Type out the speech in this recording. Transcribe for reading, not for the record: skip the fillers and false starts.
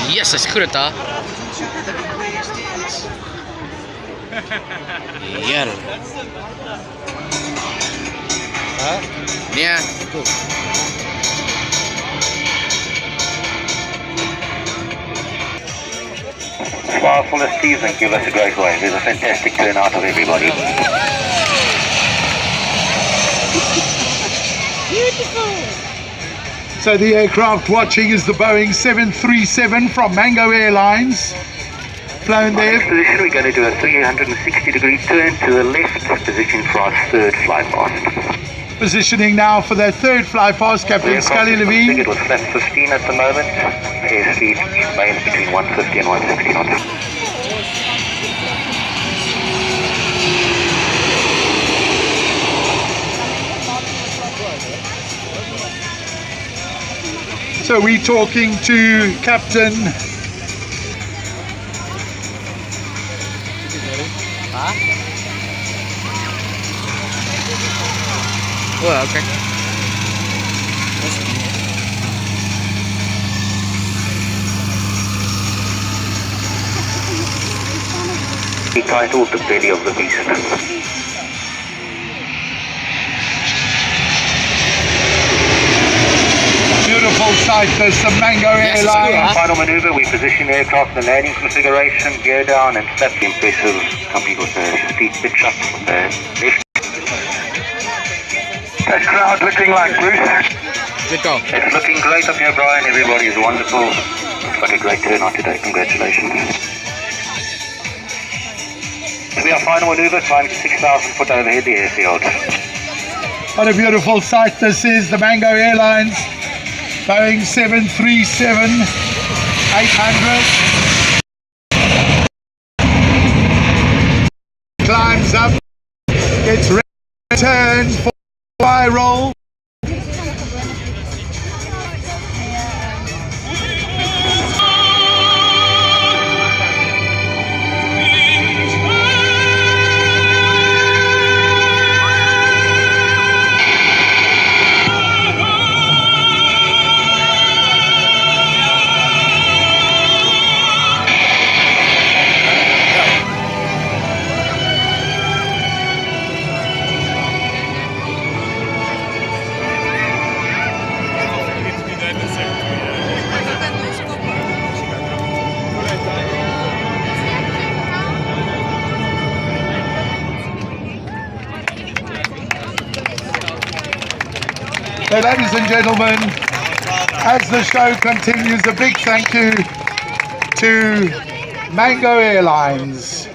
Yes, 作れた。やる。Yeah. Cool. Smile full of Steve and give us a great wave. There's a fantastic turnout of everybody. So the aircraft watching is the Boeing 737 from Mango Airlines. Flown there. Next position, we're going to do a 360-degree turn to the left, position for our third fly past. Positioning now for their third fly past, Captain Scully Levine. It was flat 15 at the moment. Airspeed remains between 150 and 160 knots. So we're talking to Captain Well, okay. He titled The Belly of the Beast. beautiful sight, there's some Mango Airlines. Final maneuver, we position the aircraft in the landing configuration, gear down and step. Impressive coming with a speed pitch up from the left. That crowd looking like Bruce. Good go. It's looking great up here, Brian. Everybody is wonderful. It's got a great turnout today. Congratulations. So we are final maneuver, climbing to 6,000 foot overhead the airfield. What a beautiful sight this is, the Mango Airlines Boeing 737-800 climbs up, gets ready to turn for fly roll. So ladies and gentlemen, as the show continues, a big thank you to Mango Airlines.